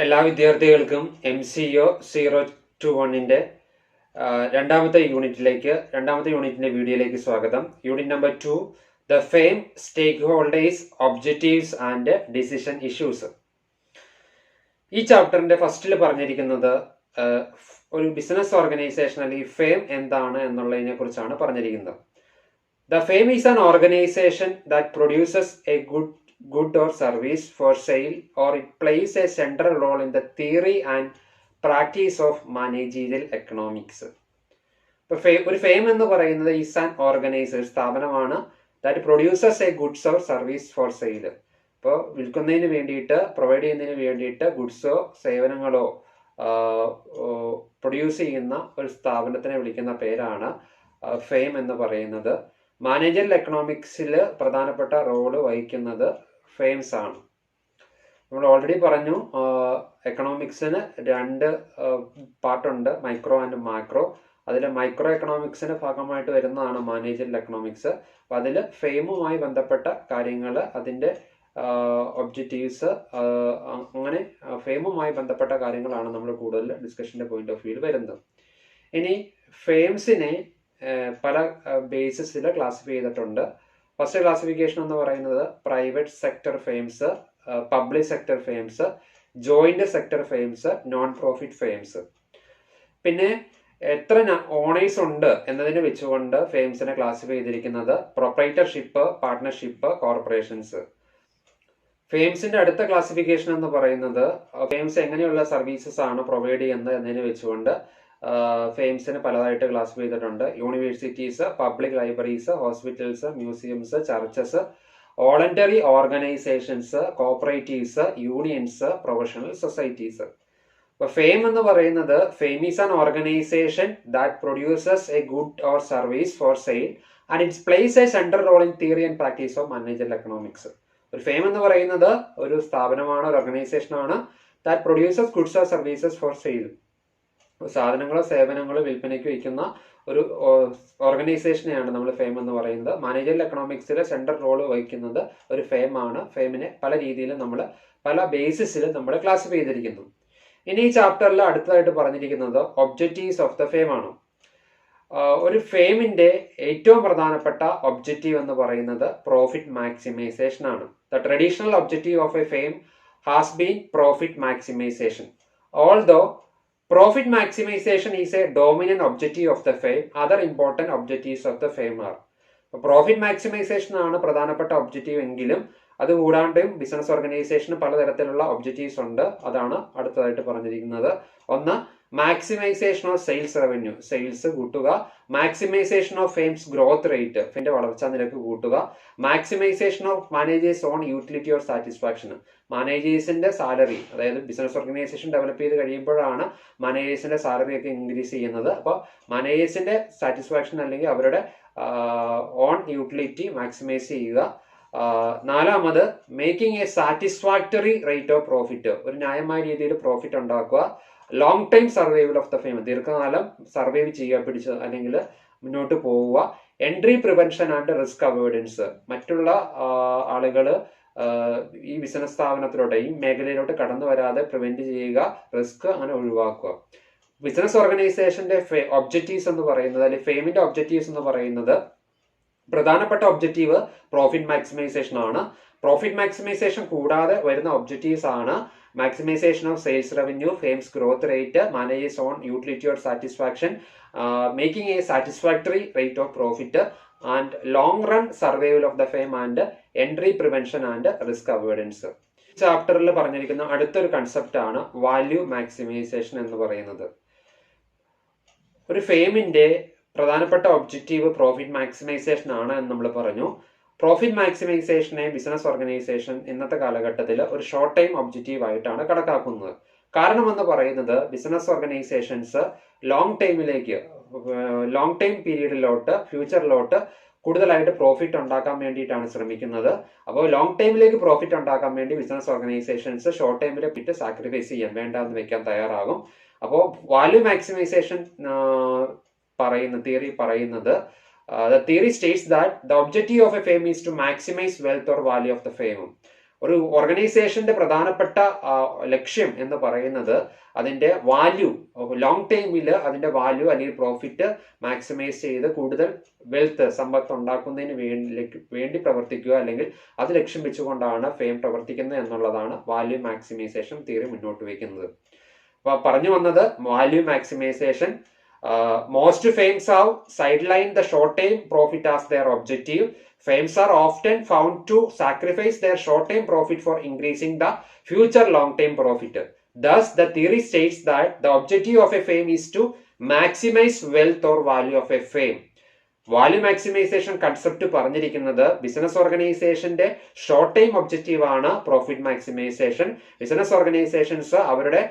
എല്ലാ വിദ്യാർത്ഥികൾക്കും MCO 021 രണ്ടാമത്തെ യൂണിറ്റിന്റെ വീഡിയോയിലേക്ക് സ്വാഗതം. Unit number 2, the firm, stakeholders, objectives and decision issues. ഈ ചാപ്റ്ററിന്റെ ഫസ്റ്റിൽ പറഞ്ഞിരിക്കുന്നത് ഒരു ബിസിനസ് ഓർഗനൈസേഷൻ അല്ലെങ്കിൽ ഫെയിം എന്താണ് എന്നുള്ളതിനെ കുറിച്ചാണ് പറഞ്ഞിരിക്കുന്നത്. The fame is an organisation that produces A good or service for sale, or it plays a central role in the theory and practice of managerial economics. ഒരു ഫെയിം എന്ന് പറയുന്നത് is an organisation, സ്ഥാപനമാണ്, that produces A goods or service for sale. ഇപ്പോൾ വിൽക്കുന്നതിന് വേണ്ടിയിട്ട്, provide ചെയ്യുന്നതിന് വേണ്ടിയിട്ട് ഗുഡ്സോ സേവനങ്ങളോ produce ചെയ്യുന്ന ഒരു സ്ഥാപനത്തിനെ വിളിക്കുന്ന പേരാണ് ഫെയിം എന്ന് പറയുന്നത്. മാനേജറിയൽ എക്കണോമിക്സിൽ പ്രധാനപ്പെട്ട റോള് വഹിക്കുന്നത് ഫെയിംസ് ആണ്. നമ്മൾ ഓൾറെഡി പറഞ്ഞു, എക്കണോമിക്സിന് രണ്ട് പാർട്ടുണ്ട്, മൈക്രോ ആൻഡ് മാക്രോ. അതിൽ മൈക്രോ എക്കണോമിക്സിന്റെ ഭാഗമായിട്ട് വരുന്നതാണ് മാനേജറിയൽ എക്കണോമിക്സ്. അപ്പം അതിൽ ഫെയിമുമായി ബന്ധപ്പെട്ട കാര്യങ്ങൾ, അതിൻ്റെ ഒബ്ജക്റ്റീവ്സ്, അങ്ങനെ ഫെയിമുമായി ബന്ധപ്പെട്ട കാര്യങ്ങളാണ് നമ്മൾ കൂടുതൽ ഡിസ്കഷന്റെ പോയിന്റ് ഓഫ് വ്യൂവിൽ വരുന്നത്. ഇനി ഫെയിംസിനെ പല ബേസിസിൽ ക്ലാസിഫൈ ചെയ്തിട്ടുണ്ട്. ഫസ്റ്റ് ക്ലാസിഫിക്കേഷൻ എന്ന് പറയുന്നത് private sector firms, public sector firms, joint sector firms, non profit firms. പിന്നെ എത്ര ഓണേഴ്സ് ഉണ്ട് എന്നതിനെ വെച്ചുകൊണ്ട് ഫെയിംസിനെ ക്ലാസിഫൈ ചെയ്തിരിക്കുന്നത് പ്രൊപ്രൈറ്റർഷിപ്പ്, പാർട്ട്ണർഷിപ്പ്, കോർപ്പറേഷൻസ്. ഫെയിംസിന്റെ അടുത്ത ക്ലാസിഫിക്കേഷൻ എന്ന് പറയുന്നത് ഫെയിംസ് എങ്ങനെയുള്ള സർവീസസ് ആണ് പ്രൊവൈഡ് ചെയ്യുന്നത് എന്നതിനെ വെച്ചുകൊണ്ട് ഫെയിംസിന് പലതായിട്ട് ക്ലാസിഫൈ ചെയ്തിട്ടുണ്ട്. Universities, public libraries, hospitals, museums, churches, voluntary organisations, cooperatives, unions, professional societies. അപ്പൊ ഫെയിം എന്ന് പറയുന്നത്, firm is an organisation that produces a good or service for sale and its place a central role in theory and practice of managerial economics. ഒരു firm എന്ന് പറയുന്നത് ഒരു സ്ഥാപനമാണ്, ഒരു organisation ആണ്, that produces goods or services for sale. സാധനങ്ങളോ സേവനങ്ങളോ വിൽപ്പനയ്ക്ക് വയ്ക്കുന്ന ഒരു ഓർഗനൈസേഷനെയാണ് നമ്മൾ ഫെയിം എന്ന് പറയുന്നത്. മാനേജറിയൽ എക്കണോമിക്സിലെ സെൻട്രൽ റോള് വഹിക്കുന്നത് ഒരു ഫെയിം ആണ്. ഫെയിമിനെ പല രീതിയിലും നമ്മൾ പല ബേസിസിൽ നമ്മൾ ക്ലാസിഫൈ ചെയ്തിരിക്കുന്നു. ഇനി ഈ ചാപ്റ്ററിൽ അടുത്തതായിട്ട് പറഞ്ഞിരിക്കുന്നത് ഒബ്ജക്റ്റീവ്സ് ഓഫ് ദ ഫെയിം ആണ്. ഒരു ഫെയിമിന്റെ ഏറ്റവും പ്രധാനപ്പെട്ട ഒബ്ജക്റ്റീവ് എന്ന് പറയുന്നത് പ്രോഫിറ്റ് മാക്സിമൈസേഷൻ ആണ്. The traditional objective of A fame has been profit maximisation. Although profit maximization is a dominant objective of the firm, other important objectives of the firm are. Profit maximisation ആണ് പ്രധാനപ്പെട്ട objective എങ്കിലും അതുകൂടാണ്ടും business ഓർഗനൈസേഷന് പലതരത്തിലുള്ള objectives ഉണ്ട്. അതാണ് അടുത്തതായിട്ട് പറഞ്ഞിരിക്കുന്നത്. ഒന്ന്, maximisation of sales revenue, sales കൂട്ടുക. Maximisation of firms growth rate, ഫെയിമിന്റെ വളർച്ചാ നിരക്ക് കൂട്ടുക. Maximisation of managers own utility or satisfaction, മാനേജേഴ്സിന്റെ സാലറി, അതായത് ബിസിനസ് ഓർഗനൈസേഷൻ ഡെവലപ്പ് ചെയ്ത് കഴിയുമ്പോഴാണ് മാനേജേഴ്സിന്റെ സാലറി ഒക്കെ ഇൻക്രീസ് ചെയ്യുന്നത്. അപ്പോൾ മാനേജേഴ്സിന്റെ സാറ്റിസ്ഫാക്ഷൻ അല്ലെങ്കിൽ അവരുടെ ഓൺ യൂട്ടിലിറ്റി മാക്സിമൈസ് ചെയ്യുക. നാലാമത്, making A satisfactory rate of profit, ഒരു ന്യായമായ രീതിയിൽ പ്രോഫിറ്റ് ഉണ്ടാക്കുക. Long time survival of the fame, ദീർഘകാലം സർവൈവ് ചെയ്യുക, പിടിച്ച് അല്ലെങ്കിൽ മുന്നോട്ട് പോവുക. Entry prevention and risk avoidance, മറ്റുള്ള ആളുകൾ ഈ ബിസിനസ് സ്ഥാപനത്തിലോട്ട്, ഈ മേഖലയിലോട്ട് കടന്നു വരാതെ പ്രിവെന്റ് ചെയ്യുക, റിസ്ക് അങ്ങനെ ഒഴിവാക്കുക. ബിസിനസ് ഓർഗനൈസേഷന്റെ ഒബ്ജക്റ്റീവ്സ് എന്ന് പറയുന്നത്, അല്ലെങ്കിൽ ഫെയിമിന്റെ ഒബ്ജക്റ്റീവ്സ് എന്ന് പറയുന്നത്, പ്രധാനപ്പെട്ട ഒബ്ജക്റ്റീവ് പ്രോഫിറ്റ് മാക്സിമൈസേഷൻ ആണ്. പ്രോഫിറ്റ് മാക്സിമൈസേഷൻ കൂടാതെ വരുന്ന ഒബ്ജക്റ്റീവ്സ് ആണ് maximisation of sales revenue, firms growth rate, managers own utility or satisfaction, making A satisfactory rate of profit, and long run survival of the fame, and entry prevention and risk avoidance. ചാപ്റ്ററിൽ പറഞ്ഞിരിക്കുന്ന അടുത്തൊരു concept ആണ് value maximisation എന്ന് പറയുന്നത്. ഒരു ഫെയിമിന്റെ പ്രധാനപ്പെട്ട objective profit maximisation ആണ് എന്ന് നമ്മൾ പറഞ്ഞു. പ്രോഫിറ്റ് മാക്സിമൈസേഷനെ ബിസിനസ് ഓർഗനൈസേഷൻ ഇന്നത്തെ കാലഘട്ടത്തിൽ ഒരു ഷോർട്ട് ടൈം ഒബ്ജക്റ്റീവ് ആയിട്ടാണ് കണക്കാക്കുന്നത്. കാരണം എന്ന് പറയുന്നത്, ബിസിനസ് ഓർഗനൈസേഷൻസ് ലോങ് ടൈം പീരീഡിലോട്ട്, ഫ്യൂച്ചറിലോട്ട് കൂടുതലായിട്ട് പ്രോഫിറ്റ് ഉണ്ടാക്കാൻ വേണ്ടിയിട്ടാണ് ശ്രമിക്കുന്നത്. അപ്പോൾ ലോങ് ടൈമിലേക്ക് പ്രോഫിറ്റ് ഉണ്ടാക്കാൻ വേണ്ടി ബിസിനസ് ഓർഗനൈസേഷൻസ് ഷോർട്ട് ടൈമിലെ പിറ്റ് സാക്രിഫൈസ് ചെയ്യാൻ, വേണ്ടാന്ന് വെക്കാൻ തയ്യാറാകും. അപ്പോൾ വാല്യൂ മാക്സിമൈസേഷൻ തിയറി പറയുന്നത്, the theory states that the objective of a firm is to maximize wealth or value of the firm. ഒരു ഓർഗനൈസേഷന്റെ പ്രധാനപ്പെട്ട ലക്ഷ്യം എന്ന് പറയുന്നത് അതിന്റെ വാല്യൂ, ലോങ് ടൈമിൽ അതിന്റെ വാല്യൂ അല്ലെങ്കിൽ പ്രോഫിറ്റ് മാക്സിമൈസ് ചെയ്ത് കൂടുതൽ വെൽത്ത്, സമ്പത്ത് ഉണ്ടാക്കുന്നതിന് വേണ്ടി പ്രവർത്തിക്കുക, അല്ലെങ്കിൽ അത് ലക്ഷ്യം വെച്ചുകൊണ്ടാണ് ഫെയിം പ്രവർത്തിക്കുന്നത് എന്നുള്ളതാണ് വാല്യൂ മാക്സിമൈസേഷൻ തിയറി മുന്നോട്ട് വയ്ക്കുന്നത്. അപ്പൊ പറഞ്ഞു വന്നത് value maximisation, most firms have sidelined the short-term profit as their objective. Firms are often found to sacrifice their short-term profit for increasing the future long-term profit. Thus, the theory states that the objective of a firm is to maximize wealth or value of a firm. Value maximisation concept പറഞ്ഞിരിക്കുന്നത് business ഓർഗനൈസേഷന്റെ short time objective ആണ് profit maximisation. Business organisations അവരുടെ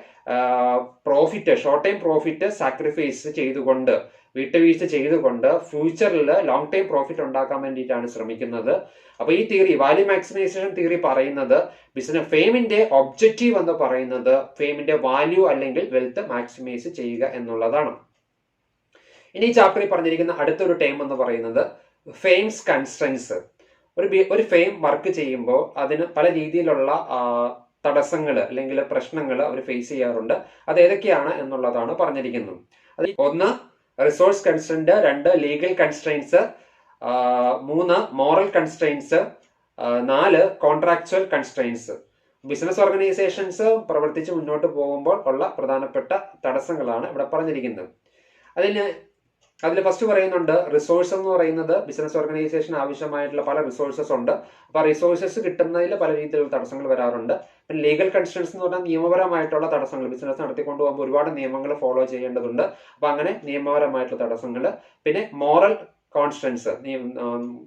profit, short time profit sacrifice ചെയ്തുകൊണ്ട്, വിട്ടുവീഴ്ച ചെയ്തുകൊണ്ട് ഫ്യൂച്ചറിൽ long time profit ഉണ്ടാക്കാൻ വേണ്ടിയിട്ടാണ് ശ്രമിക്കുന്നത്. അപ്പൊ ഈ തിയറി, വാല്യൂ മാക്സിമൈസേഷൻ തിയറി പറയുന്നത് ഫെയിമിന്റെ ഒബ്ജക്റ്റീവ് എന്ന് പറയുന്നത് ഫെയിമിന്റെ വാല്യൂ അല്ലെങ്കിൽ വെൽത്ത് മാക്സിമൈസ് ചെയ്യുക എന്നുള്ളതാണ്. ഇനി ഈ ചാപ്റ്ററിൽ പറഞ്ഞിരിക്കുന്ന അടുത്തൊരു ടേം എന്ന് പറയുന്നത് ഫെയിംസ് കൺസ്ട്രെയിൻസ്. ഒരു ഫെയിം വർക്ക് ചെയ്യുമ്പോൾ അതിന് പല രീതിയിലുള്ള തടസ്സങ്ങൾ അല്ലെങ്കിൽ പ്രശ്നങ്ങൾ അവർ ഫേസ് ചെയ്യാറുണ്ട്. അത് ഏതൊക്കെയാണ് എന്നുള്ളതാണ് പറഞ്ഞിരിക്കുന്നത്. അത് 1 resource constraint, 2 legal constraints, 3 moral constraints, 4 contractual constraints. Business organisations പ്രവർത്തിച്ച് മുന്നോട്ട് പോകുമ്പോൾ ഉള്ള പ്രധാനപ്പെട്ട തടസ്സങ്ങളാണ് ഇവിടെ പറഞ്ഞിരിക്കുന്നത്. അതിൽ ഫസ്റ്റ് പറയുന്നുണ്ട് റിസോഴ്സ് എന്ന് പറയുന്നത് ബിസിനസ് ഓർഗനൈസേഷൻ ആവശ്യമായിട്ടുള്ള പല റിസോഴ്സസ് ഉണ്ട്. അപ്പൊ ആ റിസോഴ്സസ് കിട്ടുന്നതിൽ പല രീതിയിലുള്ള തടസ്സങ്ങൾ വരാറുണ്ട്. പിന്നെ ലീഗൽ കൺസ്ട്രെയിൻസ് എന്ന് പറഞ്ഞാൽ നിയമപരമായിട്ടുള്ള തടസ്സങ്ങൾ, ബിസിനസ് നടത്തിക്കൊണ്ടു പോകുമ്പോൾ ഒരുപാട് നിയമങ്ങൾ ഫോളോ ചെയ്യേണ്ടതുണ്ട്. അപ്പൊ അങ്ങനെ നിയമപരമായിട്ടുള്ള തടസ്സങ്ങൾ. പിന്നെ മോറൽ കോൺസ്റ്റൻസ്,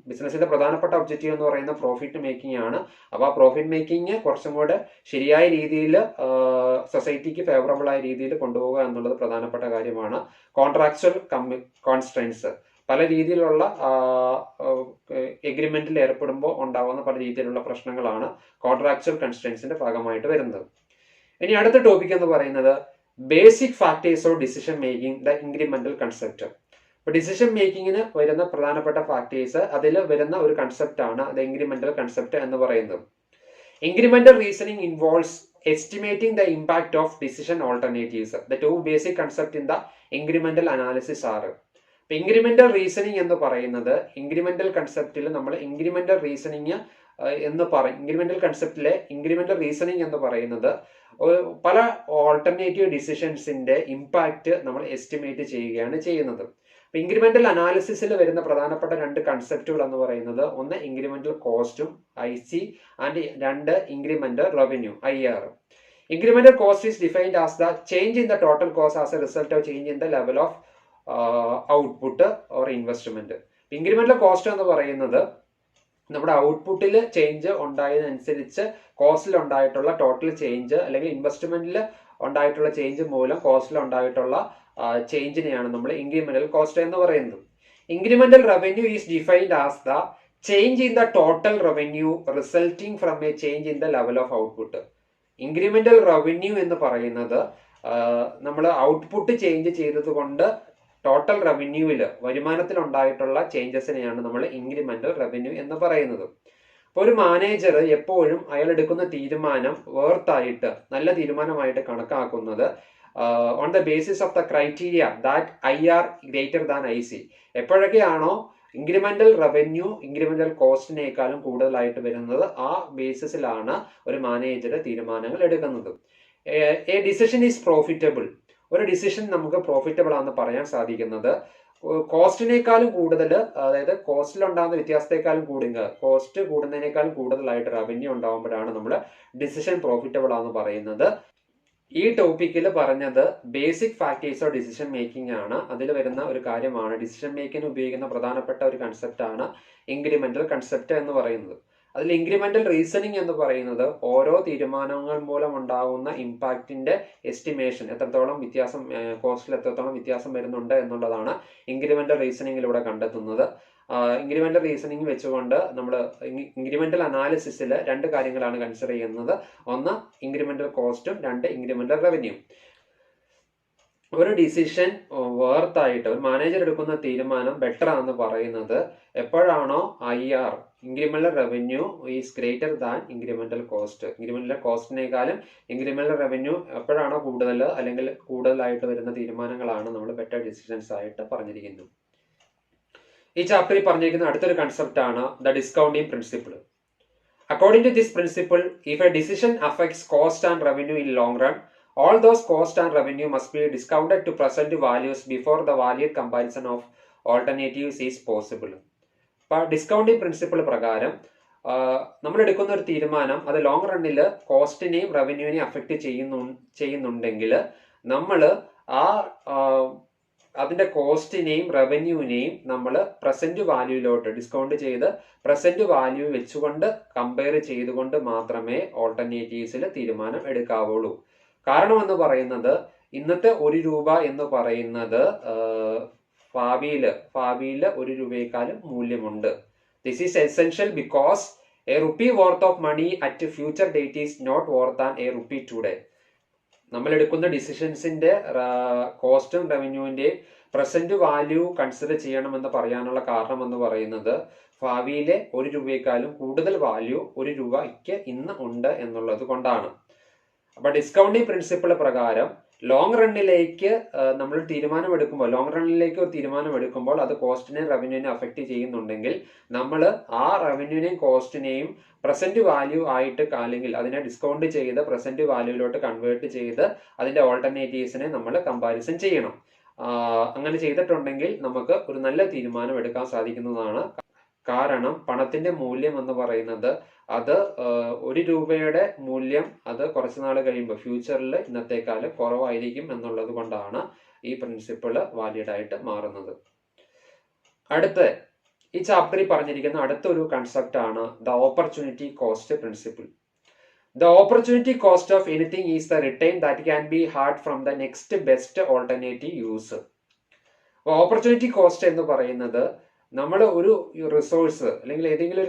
ബിസിനസിന്റെ പ്രധാനപ്പെട്ട ഒബ്ജക്റ്റീവ് എന്ന് പറയുന്ന പ്രോഫിറ്റ് മേക്കിംഗ് ആണ്. അപ്പൊ ആ പ്രോഫിറ്റ് മേക്കിംഗ് കുറച്ചും കൂടെ ശരിയായ രീതിയിൽ സൊസൈറ്റിക്ക് ഫേവറബിൾ ആയ രീതിയിൽ കൊണ്ടുപോകുക എന്നുള്ളത് പ്രധാനപ്പെട്ട കാര്യമാണ്. കോൺട്രാക്ച്വൽ കോൺസ്ട്രെയിൻസ്, പല രീതിയിലുള്ള എഗ്രിമെന്റിൽ ഏർപ്പെടുമ്പോൾ ഉണ്ടാകുന്ന പല രീതിയിലുള്ള പ്രശ്നങ്ങളാണ് കോൺട്രാക്ച്വൽ കൺസ്ട്രെയിൻസിന്റെ ഭാഗമായിട്ട് വരുന്നത്. ഇനി അടുത്ത ടോപ്പിക് എന്ന് പറയുന്നത് basic factors of decision making, the incremental concept. ഇപ്പൊ ഡിസിഷൻ മേക്കിങ്ങിന് വരുന്ന പ്രധാനപ്പെട്ട ഫാക്ടേഴ്സ്, അതിൽ വരുന്ന ഒരു കൺസെപ്റ്റ് ആണ് ദ ഇൻക്രിമെന്റൽ കൺസെപ്റ്റ് എന്ന് പറയുന്നത്. Incremental reasoning involves estimating the impact of decision alternatives. The 2 basic concept in the incremental analysis R. Incremental reasoning എന്ന് പറയുന്നത്, ഇൻക്രിമെന്റൽ കൺസെപ്റ്റിൽ നമ്മൾ ഇൻക്രിമെന്റൽ റീസണിംഗ് എന്ന് പറയും. ഇൻക്രിമെന്റൽ കൺസെപ്റ്റിലെ ഇൻക്രിമെന്റൽ റീസണിംഗ് എന്ന് പറയുന്നത് പല ഓൾട്ടർനേറ്റീവ് ഡിസിഷൻസിന്റെ ഇമ്പാക്ട് നമ്മൾ എസ്റ്റിമേറ്റ് ചെയ്യുകയാണ് ചെയ്യുന്നത്. ഇൻക്രിമെന്റൽ അനാലിസിസിൽ വരുന്ന പ്രധാനപ്പെട്ട 2 കൺസെപ്റ്റുകൾ എന്ന് പറയുന്നത്, ഒന്ന് ഇൻക്രിമെന്റൽ കോസ്റ്റും IC and 2 incremental revenue IR. Incremental cost is defined as the change in the total cost as A result of change in the level of output or investment. Incremental cost എന്ന് പറയുന്നത് നമ്മുടെ ഔട്ട്പുട്ടിൽ change ഉണ്ടായതിനനുസരിച്ച് കോസ്റ്റിൽ ഉണ്ടായിട്ടുള്ള total change അല്ലെങ്കിൽ ഇൻവെസ്റ്റ്മെന്റിൽ ഉണ്ടായിട്ടുള്ള change മൂലം കോസ്റ്റിൽ ഉണ്ടായിട്ടുള്ള ചേഞ്ചിനെയാണ് നമ്മൾ ഇൻക്രിമെന്റൽ കോസ്റ്റ് എന്ന് പറയുന്നത്. Incremental revenue is defined as the change in the total revenue resulting from A change in the level of output. Incremental revenue എന്ന് പറയുന്നത് നമ്മൾ ഔട്ട്പുട്ട് ചേഞ്ച് ചെയ്തത് കൊണ്ട് ടോട്ടൽ റവന്യൂവില്, വരുമാനത്തിൽ ഉണ്ടായിട്ടുള്ള ചേഞ്ചസിനെയാണ് നമ്മൾ ഇൻക്രിമെന്റൽ റവന്യൂ എന്ന് പറയുന്നത്. അപ്പോൾ ഒരു മാനേജർ എപ്പോഴും അയാൾ എടുക്കുന്ന തീരുമാനം വേർത്തായിട്ട്, നല്ല തീരുമാനമായിട്ട് കണക്കാക്കുന്നത് on the basis of the criteria that IR greater than IC. എപ്പോഴൊക്കെയാണോ ഇൻക്രിമെന്റൽ റവന്യൂ ഇൻക്രിമെന്റൽ കോസ്റ്റിനേക്കാളും കൂടുതലായിട്ട് വരുന്നത്, ആ ബേസിസിലാണ് ഒരു മാനേജർ തീരുമാനങ്ങൾ എടുക്കുന്നത്. A decision is profitable. ഒരു ഡിസിഷൻ നമുക്ക് പ്രോഫിറ്റബിൾ ആണെന്ന് പറയാൻ സാധിക്കുന്നത് കോസ്റ്റിനേക്കാളും കൂടുതൽ, അതായത് കോസ്റ്റിൽ ഉണ്ടാകുന്ന വ്യത്യാസത്തെക്കാളും കോസ്റ്റ് കൂടുന്നതിനേക്കാളും കൂടുതലായിട്ട് റവന്യൂ ഉണ്ടാകുമ്പോഴാണ് നമ്മൾ ഡിസിഷൻ പ്രോഫിറ്റബിൾ ആണെന്ന് പറയുന്നത്. ഈ ടോപ്പിക്കിൽ പറഞ്ഞത് basic factors of decision making ആണ്. അതിൽ വരുന്ന ഒരു കാര്യമാണ്, ഡിസിഷൻ മേക്കിംഗ് ഉപയോഗിക്കുന്ന പ്രധാനപ്പെട്ട ഒരു കൺസെപ്റ്റ് ആണ് ഇൻക്രിമെന്റൽ കൺസെപ്റ്റ് എന്ന് പറയുന്നത്. അതിൽ ഇൻക്രിമെന്റൽ റീസണിംഗ് എന്ന് പറയുന്നത് ഓരോ തീരുമാനങ്ങൾ മൂലം ഉണ്ടാകുന്ന ഇമ്പാക്റ്റിന്റെ എസ്റ്റിമേഷൻ, എത്രത്തോളം വ്യത്യാസം, കോസ്റ്റിൽ എത്രത്തോളം വ്യത്യാസം വരുന്നുണ്ട് എന്നുള്ളതാണ് ഇൻക്രിമെന്റൽ റീസണിങ്ങിലൂടെ കണ്ടെത്തുന്നത്. ഇൻക്രിമെന്റൽ റീസണിങ് വെച്ചുകൊണ്ട് നമ്മൾ ഇൻക്രിമെന്റൽ അനാലിസിസിൽ 2 കാര്യങ്ങളാണ് കൺസിഡർ ചെയ്യുന്നത്. ഒന്ന് ഇൻക്രിമെന്റൽ കോസ്റ്റും, 2 ഇൻക്രിമെന്റൽ റവന്യൂ. ഒരു ഡിസിഷൻ വേർത്തായിട്ട് ഒരു മാനേജർ എടുക്കുന്ന തീരുമാനം ബെറ്റർ ആണെന്ന് പറയുന്നത് എപ്പോഴാണോ IR incremental revenue is greater than incremental cost. Incremental കോസ്റ്റിനേക്കാളും ഇൻക്രിമെന്റൽ റവന്യൂ എപ്പോഴാണോ കൂടുതൽ അല്ലെങ്കിൽ കൂടുതലായിട്ട് വരുന്ന തീരുമാനങ്ങളാണ് നമ്മൾ ബെറ്റർ ഡിസിഷൻസ് ആയിട്ട് പറഞ്ഞിരിക്കുന്നത്. ഈ ചാപ്റ്ററിൽ പറഞ്ഞിരിക്കുന്ന അടുത്തൊരു കൺസെപ്റ്റ് ആണ് the discounting principle. According to this principle, if a decision affects cost and revenue in long run, all those cost and revenue must be discounted to present values before the valid comparison of alternatives is possible. അപ്പോൾ discounting principle പ്രകാരം നമ്മൾ എടുക്കുന്ന ഒരു തീരുമാനം അത് long റണ്ണിൽ കോസ്റ്റിനെയും റവന്യൂവിനെയും affect ചെയ്യുന്നുണ്ടെങ്കിൽ നമ്മൾ അതിന്റെ കോസ്റ്റിനെയും റവന്യൂവിനെയും നമ്മൾ പ്രസന്റ് വാല്യൂയിലോട്ട് ഡിസ്കൗണ്ട് ചെയ്ത് പ്രസന്റ് വാല്യൂ വെച്ചുകൊണ്ട് കമ്പയർ ചെയ്തുകൊണ്ട് മാത്രമേ ഓൾട്ടർനേറ്റീവ്സിൽ തീരുമാനം എടുക്കാവുള്ളൂ. കാരണം എന്ന് പറയുന്നത് ഇന്നത്തെ 1 രൂപ എന്ന് പറയുന്നത് ഭാവിയില് 1 രൂപയെക്കാളും മൂല്യമുണ്ട്. This is essential because a rupee worth of money at future date is not worth an a rupee today. നമ്മൾ എടുക്കുന്ന ഡിസിഷൻസിന്റെ കോസ്റ്റും റവന്യൂവിന്റെയും പ്രസന്റ് വാല്യൂ കൺസിഡർ ചെയ്യണമെന്ന് പറയാനുള്ള കാരണം എന്ന് പറയുന്നത് ഭാവിയിലെ 1 രൂപയെക്കാളും കൂടുതൽ വാല്യൂ 1 രൂപയ്ക്ക് ഇന്ന് ഉണ്ട് എന്നുള്ളത് കൊണ്ടാണ്. അപ്പൊ ഡിസ്കൗണ്ടിങ് പ്രിൻസിപ്പിൾ പ്രകാരം ലോങ് റണ്ണിലേക്ക് നമ്മൾ തീരുമാനം എടുക്കുമ്പോൾ അത് കോസ്റ്റിനെയും റവന്യൂവിനെയും അഫക്റ്റ് ചെയ്യുന്നുണ്ടെങ്കിൽ നമ്മൾ ആ റവന്യൂവിനെയും കോസ്റ്റിനെയും പ്രസന്റ് വാല്യൂ ആയിട്ട് അല്ലെങ്കിൽ അതിനെ ഡിസ്കൗണ്ട് ചെയ്ത് പ്രസന്റ് വാല്യൂയിലോട്ട് കൺവേർട്ട് ചെയ്ത് അതിന്റെ ഓൾട്ടർനേറ്റീവ്സിനെ നമ്മൾ കമ്പാരിസൺ ചെയ്യണം. അങ്ങനെ ചെയ്തിട്ടുണ്ടെങ്കിൽ നമുക്ക് ഒരു നല്ല തീരുമാനം എടുക്കാൻ സാധിക്കുന്നതാണ്. കാരണം പണത്തിന്റെ മൂല്യം എന്ന് പറയുന്നത് അത് 1 രൂപയുടെ മൂല്യം അത് കുറച്ച് നാൾ കഴിയുമ്പോൾ ഫ്യൂച്ചറിൽ ഇന്നത്തെക്കാലം കുറവായിരിക്കും എന്നുള്ളത് കൊണ്ടാണ് ഈ പ്രിൻസിപ്പിൾ വാലിഡ് ആയിട്ട് മാറുന്നത്. ഈ ചാപ്റ്ററിൽ പറഞ്ഞിരിക്കുന്ന അടുത്തൊരു കൺസെപ്റ്റ് ആണ് the opportunity cost principle. The opportunity cost of anything is the return that can be hard from the next best alternative use. Opportunity cost എന്ന് പറയുന്നത് നമ്മൾ ഒരു റിസോഴ്സ് അല്ലെങ്കിൽ ഏതെങ്കിലും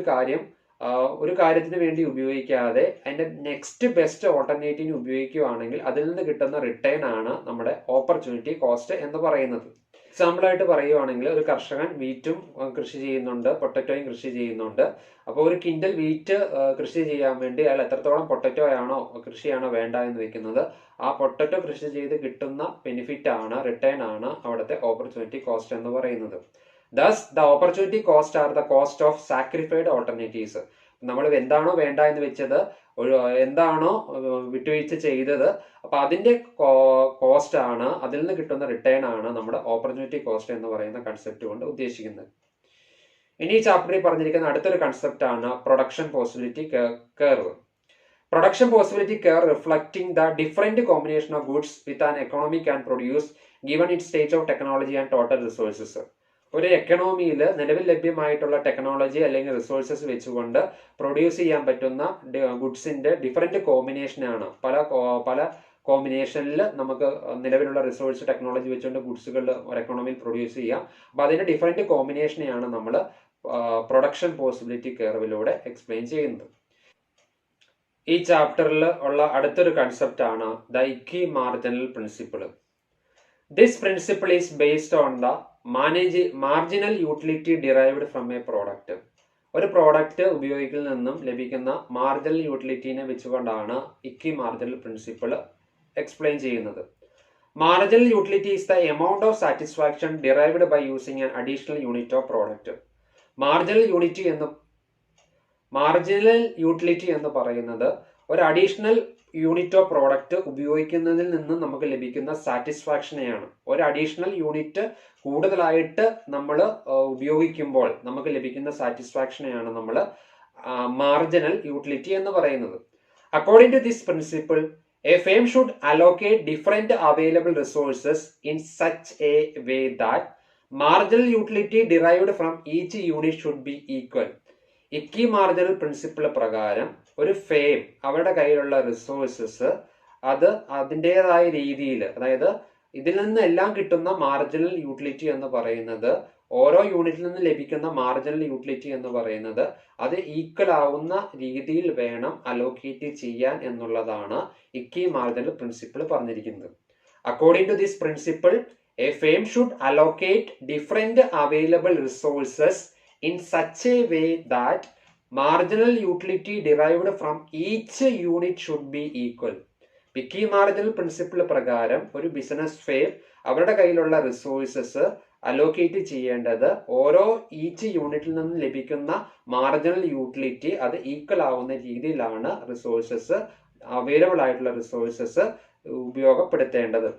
ഒരു കാര്യത്തിന് വേണ്ടി ഉപയോഗിക്കാതെ അതിന്റെ നെക്സ്റ്റ് ബെസ്റ്റ് ഓൾട്ടർനേറ്റീവിന് ഉപയോഗിക്കുകയാണെങ്കിൽ അതിൽ നിന്ന് കിട്ടുന്ന റിട്ടേൺ ആണ് നമ്മുടെ ഓപ്പർച്യൂണിറ്റി കോസ്റ്റ് എന്ന് പറയുന്നത്. എക്സാമ്പിൾ ആയിട്ട് പറയുവാണെങ്കിൽ ഒരു കർഷകൻ വീറ്റും കൃഷി ചെയ്യുന്നുണ്ട്, പൊട്ടറ്റോയും കൃഷി ചെയ്യുന്നുണ്ട്. അപ്പോൾ ഒരു കിൻഡൽ വീറ്റ് കൃഷി ചെയ്യാൻ വേണ്ടി അയാൾ എത്രത്തോളം കൃഷിയാണോ വേണ്ട എന്ന് വെക്കുന്നത്, ആ പൊട്ടറ്റോ കൃഷി ചെയ്ത് കിട്ടുന്ന ബെനിഫിറ്റ് ആണ്, റിട്ടേൺ ആണ് അവിടുത്തെ ഓപ്പർച്യൂണിറ്റി കോസ്റ്റ് എന്ന് പറയുന്നത്. Thus, the opportunity cost are the cost of sacrificed alternatives. നമ്മൾ എന്താണോ വേണ്ട എന്ന് വെച്ചത്, എന്താണോ വിട്ടുവീഴ്ച ചെയ്തത്, അപ്പൊ അതിന്റെ കോസ്റ്റ് ആണ്, അതിൽ നിന്ന് കിട്ടുന്ന റിട്ടേൺ ആണ് നമ്മുടെ ഓപ്പർച്യൂണിറ്റി കോസ്റ്റ് എന്ന് പറയുന്ന കൺസെപ്റ്റ് കൊണ്ട് ഉദ്ദേശിക്കുന്നത്. ഇനി ഈ ചാപ്റ്ററിൽ പറഞ്ഞിരിക്കുന്ന അടുത്തൊരു കൺസെപ്റ്റ് ആണ് production possibility curve. Production possibility curve reflecting the different combination of goods with an economy can produce given it stage of technology and total resources. ഒരു എക്കണോമിയിൽ നിലവിൽ ലഭ്യമായിട്ടുള്ള ടെക്നോളജി അല്ലെങ്കിൽ റിസോഴ്സസ് വെച്ചുകൊണ്ട് പ്രൊഡ്യൂസ് ചെയ്യാൻ പറ്റുന്ന ഗുഡ്സിന്റെ ഡിഫറെന്റ് കോമ്പിനേഷനാണ്. പല കോമ്പിനേഷനിൽ നമുക്ക് നിലവിലുള്ള റിസോഴ്സ് ടെക്നോളജി വെച്ചുകൊണ്ട് ഗുഡ്സുകൾ ഒരു എക്കണോമിയിൽ പ്രൊഡ്യൂസ് ചെയ്യാം. അപ്പൊ അതിന്റെ ഡിഫറെന്റ് കോമ്പിനേഷനെയാണ് നമ്മൾ പ്രൊഡക്ഷൻ പോസിബിലിറ്റി കർവിലൂടെ എക്സ്പ്ലെയിൻ ചെയ്യുന്നത്. ഈ ചാപ്റ്ററിൽ ഉള്ള അടുത്തൊരു കൺസെപ്റ്റ് ആണ് the equi marginal principle. This principle is based on the marginal utility derived from a product. ഒരു പ്രോഡക്റ്റ് ഉപയോഗിക്കുന്നതിൽ നിന്നും ലഭിക്കുന്ന മാർജിനൽ യൂട്ടിലിറ്റിനെ വെച്ചുകൊണ്ടാണ് ഇക്വി മാർജിനൽ പ്രിൻസിപ്പിൾ എക്സ്പ്ലെയിൻ ചെയ്യുന്നത്. Marginal utility is the amount of satisfaction derived by using an additional unit of product. Marginal utility എന്ന് പറയുന്നത് ഒരു അഡീഷണൽ യൂണിറ്റ് ഓഫ് പ്രോഡക്റ്റ് ഉപയോഗിക്കുന്നതിൽ നിന്ന് നമുക്ക് ലഭിക്കുന്ന സാറ്റിസ്ഫാക്ഷനെയാണ്. ഒരു അഡീഷണൽ യൂണിറ്റ് കൂടുതലായിട്ട് നമ്മൾ ഉപയോഗിക്കുമ്പോൾ നമുക്ക് ലഭിക്കുന്ന സാറ്റിസ്ഫാക്ഷനെയാണ് നമ്മൾ മാർജിനൽ യൂട്ടിലിറ്റി എന്ന് പറയുന്നത്. According to this principle, a firm should allocate different available resources in such a way that marginal utility derived from each unit should be equal. Equi marginal principle പ്രകാരം ഒരു ഫേം അവരുടെ കയ്യിലുള്ള resources അത് അതിൻ്റെതായ രീതിയിൽ, അതായത് ഇതിൽ നിന്ന് എല്ലാം കിട്ടുന്ന മാർജിനൽ യൂട്ടിലിറ്റി എന്ന് പറയുന്നത്, ഓരോ യൂണിറ്റിൽ നിന്ന് ലഭിക്കുന്ന മാർജിനൽ യൂട്ടിലിറ്റി എന്ന് പറയുന്നത് അത് ഈക്വൽ ആവുന്ന രീതിയിൽ വേണം അലോക്കേറ്റ് ചെയ്യാൻ എന്നുള്ളതാണ് ഇക്വി മാർജിനൽ പ്രിൻസിപ്പിൾ പറഞ്ഞിരിക്കുന്നത്. According to this principle, a firm should allocate different available resources in such a way that marginal utility derived from each unit should be equal. Picky marginal principle പ്രകാരം ഒരു business firm അവരുടെ കയ്യിലുള്ള resources allocate ചെയ്യേണ്ടത് ഓരോ each യൂണിറ്റിൽ നിന്നും ലഭിക്കുന്ന marginal utility അത് ഈക്വൽ ആവുന്ന രീതിയിലാണ് റിസോഴ്സസ് അവൈലബിൾ ആയിട്ടുള്ള റിസോഴ്സസ് ഉപയോഗപ്പെടുത്തേണ്ടത്.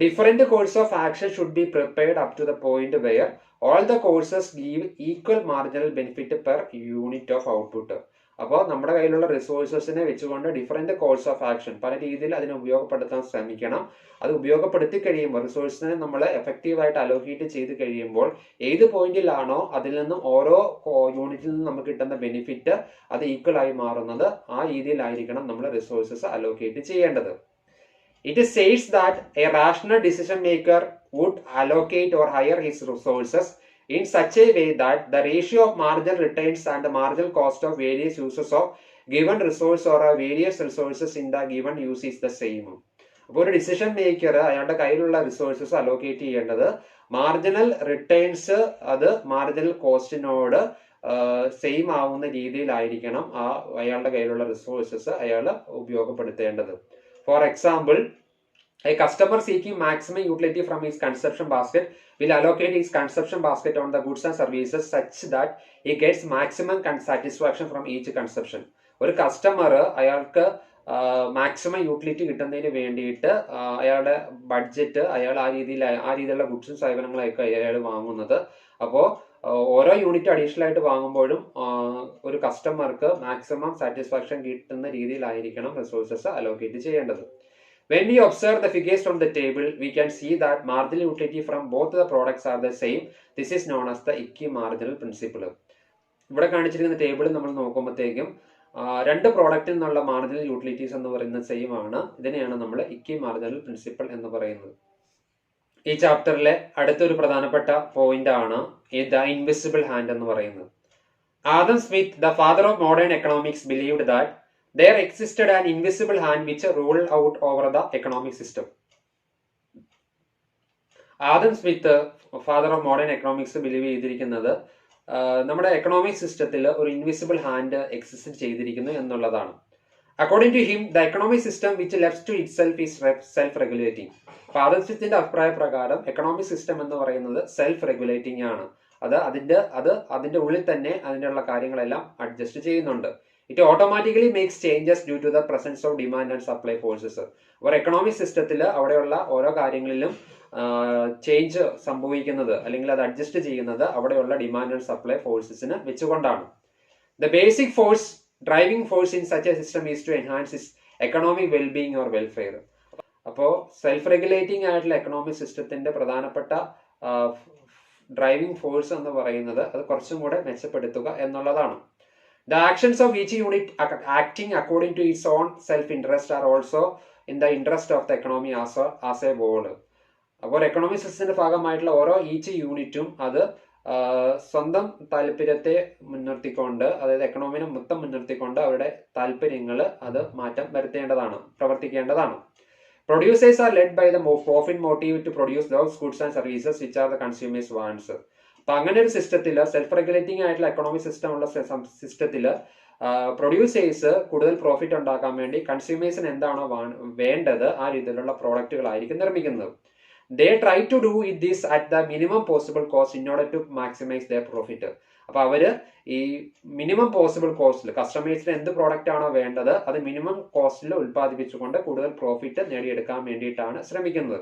Different course of action should be prepared up to the point where all the courses give equal marginal benefit per unit of output. അപ്പോൾ നമ്മുടെ കയ്യിലുള്ള റിസോഴ്സസിനെ വെച്ചുകൊണ്ട് ഡിഫറെന്റ് കോഴ്സ് ഓഫ് ആക്ഷൻ പല രീതിയിൽ അതിനെ ഉപയോഗപ്പെടുത്താൻ ശ്രമിക്കണം. അത് ഉപയോഗപ്പെടുത്തി കഴിയുമ്പോൾ റിസോഴ്സിനെ നമ്മൾ എഫക്റ്റീവായിട്ട് അലോക്കേറ്റ് ചെയ്ത് കഴിയുമ്പോൾ ഏത് പോയിന്റിലാണോ അതിൽ നിന്നും ഓരോ യൂണിറ്റിൽ നിന്നും നമുക്ക് കിട്ടുന്ന ബെനിഫിറ്റ് അത് ഈക്വൽ ആയി മാറുന്നത് ആ രീതിയിലായിരിക്കണം നമ്മൾ റിസോഴ്സസ് അലോക്കേറ്റ് ചെയ്യേണ്ടത്. It says that a rational decision maker would allocate or hire his resources in such a way that the ratio of marginal returns and the marginal cost of various uses of given resource or various resources in the given use is the same. അപ്പോൾ ഒരു decision maker അയാളുടെ കയ്യിലുള്ള resources allocate ചെയ്യേണ്ടത് marginal returns അത് marginal കോസ്റ്റിനോട് same ആവുന്ന രീതിയിലായിരിക്കണം അയാളുടെ കയ്യിലുള്ള resources അയാൾ ഉപയോഗപ്പെടുത്തേണ്ടത്. For example, a customer seeking maximum utility from his consumption basket will allocate his consumption basket on the goods and services such that he gets maximum satisfaction from each consumption. ഒരു customer അയാൾക്ക് maximum utility കിട്ടുന്നതിന് വേണ്ടിയിട്ട് അയാളുടെ budget അയാൾ ആ രീതിയിലുള്ള ഗുഡ്സും സേവനങ്ങളൊക്കെ അയാൾ വാങ്ങുന്നത്. അപ്പോൾ ഓരോ യൂണിറ്റ് അഡീഷണൽ ആയിട്ട് വാങ്ങുമ്പോഴും ഒരു കസ്റ്റമർക്ക് മാക്സിമം സാറ്റിസ്ഫാക്ഷൻ കിട്ടുന്ന രീതിയിലായിരിക്കണം റിസോഴ്സസ് അലോക്കേറ്റ് ചെയ്യേണ്ടത്. When we observe the figures from the table, we can see that marginal utility from both the products are the same. This is known as the equi marginal principle. ഇവിടെ കാണിച്ചിരിക്കുന്ന table നമ്മൾ നോക്കുമ്പോഴത്തേക്കും രണ്ട് പ്രോഡക്റ്റിൽ നിന്നുള്ള marginal utilities എന്ന് പറയുന്നത് same ആണ്. ഇതിനെയാണ് നമ്മൾ ഇക്കി മാർജിനൽ പ്രിൻസിപ്പിൾ എന്ന് പറയുന്നത്. ഈ ചാപ്റ്ററിലെ അടുത്തൊരു പ്രധാനപ്പെട്ട പോയിന്റ് ആണ് ദ ഇൻവിസിബിൾ ഹാൻഡ് എന്ന് പറയുന്നത്. Adam Smith, the father of modern economics, believed that there existed an invisible hand which ruled out over the economic system. Adam Smith, father of modern economics, believe ചെയ്തിരിക്കുന്നത് നമ്മുടെ എക്കണോമിക് സിസ്റ്റത്തിൽ ഒരു invisible hand exist ചെയ്തിരിക്കുന്നു എന്നുള്ളതാണ്. According to him, the economic system which left to itself is self regulating. Adam സ്മിത്തിന്റെ അഭിപ്രായ പ്രകാരം economic system എന്ന് പറയുന്നത് സെൽഫ് റെഗുലേറ്റിംഗ് ആണ്. അതിന്റെ ഉള്ളിൽ തന്നെ അതിനുള്ള കാര്യങ്ങളെല്ലാം അഡ്ജസ്റ്റ് ചെയ്യുന്നുണ്ട്. It automatically makes changes due to the presence of demand and supply forces. ഒരു എക്കണോമിക് സിസ്റ്റത്തിൽ അവിടെയുള്ള ഓരോ കാര്യങ്ങളിലും ചേഞ്ച് സംഭവിക്കുന്നത് അല്ലെങ്കിൽ അത് അഡ്ജസ്റ്റ് ചെയ്യുന്നത് അവിടെയുള്ള ഡിമാൻഡ് ആൻഡ് സപ്ലൈ ഫോഴ്സസിന് വെച്ചുകൊണ്ടാണ്. The basic force driving force in such a system is to enhance is economic wellbeing or welfare. അപ്പോൾ സെൽഫ് റെഗുലേറ്റിംഗ് ആയിട്ടുള്ള എക്കണോമിക് സിസ്റ്റത്തിന്റെ പ്രധാനപ്പെട്ട ഡ്രൈവിംഗ് ഫോഴ്സ് എന്ന് പറയുന്നത് അത് കുറച്ചും കൂടെ മെച്ചപ്പെടുത്തുക എന്നുള്ളതാണ്. The actions of each unit acting according to its own self-interest are also in the interest of the economy as a whole. അപ്പോൾ എക്കണോമിക് സിസ്റ്റത്തിന്റെ ഭാഗമായിട്ടുള്ള ഓരോ ഈച്ച് യൂണിറ്റും അത് സ്വന്തം താല്പര്യത്തെ മുൻനിർത്തിക്കൊണ്ട്, അതായത് എക്കണോമിനെ മൊത്തം മുൻനിർത്തിക്കൊണ്ട് അവരുടെ താല്പര്യങ്ങൾ അത് മാറ്റം വരുത്തേണ്ടതാണ്, പ്രവർത്തിക്കേണ്ടതാണ്. Producers are led by the profit motive to produce those goods and services which are the consumers' wants. അപ്പൊ അങ്ങനെ ഒരു സിസ്റ്റത്തിൽ, സെൽഫ് റെഗുലേറ്റിംഗ് ആയിട്ടുള്ള എക്കണോമിക് സിസ്റ്റം ഉള്ള സിസ്റ്റത്തിൽ പ്രൊഡ്യൂസേഴ്സ് കൂടുതൽ പ്രോഫിറ്റ് ഉണ്ടാക്കാൻ വേണ്ടി കൺസ്യൂമേഴ്സിന് എന്താണോ വേണ്ടത് ആ രീതിയിലുള്ള പ്രോഡക്റ്റുകളായിരിക്കും നിർമ്മിക്കുന്നത്. They try to do it this at the minimum possible cost in order to maximise their profit. അപ്പൊ അവര് ഈ മിനിമം പോസിബിൾ കോസ്റ്റിൽ കസ്റ്റമേഴ്സിന് എന്ത് പ്രോഡക്റ്റ് ആണോ വേണ്ടത് അത് മിനിമം കോസ്റ്റിൽ ഉൽപ്പാദിപ്പിച്ചുകൊണ്ട് കൂടുതൽ പ്രോഫിറ്റ് നേടിയെടുക്കാൻ വേണ്ടിയിട്ടാണ് ശ്രമിക്കുന്നത്.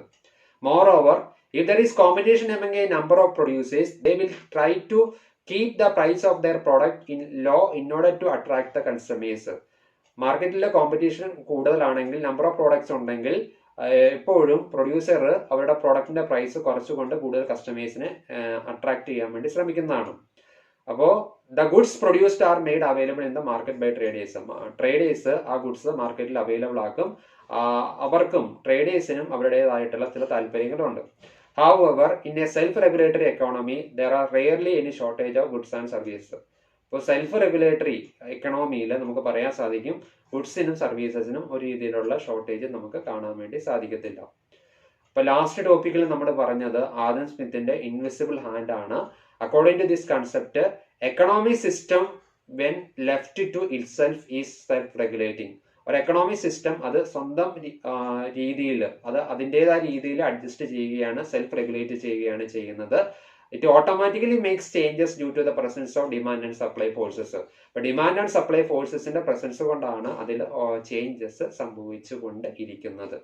Moreover, if there is competition among a number of producers, they will try to keep the price of their product low in order to attract the consumers. മാർക്കറ്റിലെ കോമ്പറ്റീഷൻ കൂടുതലാണെങ്കിൽ, number of products ഉണ്ടെങ്കിൽ എപ്പോഴും producer അവരുടെ പ്രോഡക്റ്റിന്റെ price കുറച്ചുകൊണ്ട് കൂടുതൽ കസ്റ്റമേഴ്സിനെ attract ചെയ്യാൻ വേണ്ടി ശ്രമിക്കുന്നതാണ്. അപ്പോൾ the goods produced are made available in the market by traders. Traders ആ ഗുഡ്സ് മാർക്കറ്റിൽ അവൈലബിൾ ആക്കും. അവർക്കും ട്രേഡേഴ്സിനും അവരുടേതായിട്ടുള്ള ചില താല്പര്യങ്ങളുണ്ട്. However, in a self-regulatory economy, there are rarely any shortage of goods and services. ഇപ്പോൾ സെൽഫ് റെഗുലേറ്ററി എക്കണോമിയിൽ നമുക്ക് പറയാൻ സാധിക്കും ഗുഡ്സിനും സർവീസസിനും ഒരു രീതിയിലുള്ള ഷോർട്ടേജ് നമുക്ക് കാണാൻ വേണ്ടി സാധിക്കത്തില്ല. അപ്പോൾ ലാസ്റ്റ് ടോപ്പിക്കിൽ നമ്മൾ പറഞ്ഞത് ആദം സ്മിത്തിന്റെ ഇൻവിസിബിൾ ഹാൻഡ് ആണ്. According to this concept, economic system when left to itself is self regulating. ഒരു എക്കണോമിക് സിസ്റ്റം അത് സ്വന്തം രീതിയിൽ അത് അതിൻ്റെതായ രീതിയിൽ അഡ്ജസ്റ്റ് ചെയ്യുകയാണ്, സെൽഫ് റെഗുലേറ്റ് ചെയ്യുകയാണ് ചെയ്യുന്നത്. It automatically makes changes due to the presence of demand and supply forces. അപ്പൊ ഡിമാൻഡ് ആൻഡ് സപ്ലൈ ഫോഴ്സസിന്റെ പ്രസൻസ് കൊണ്ടാണ് അതിൽ ചേഞ്ചസ് സംഭവിച്ചു കൊണ്ട് ഇരിക്കുന്നത്.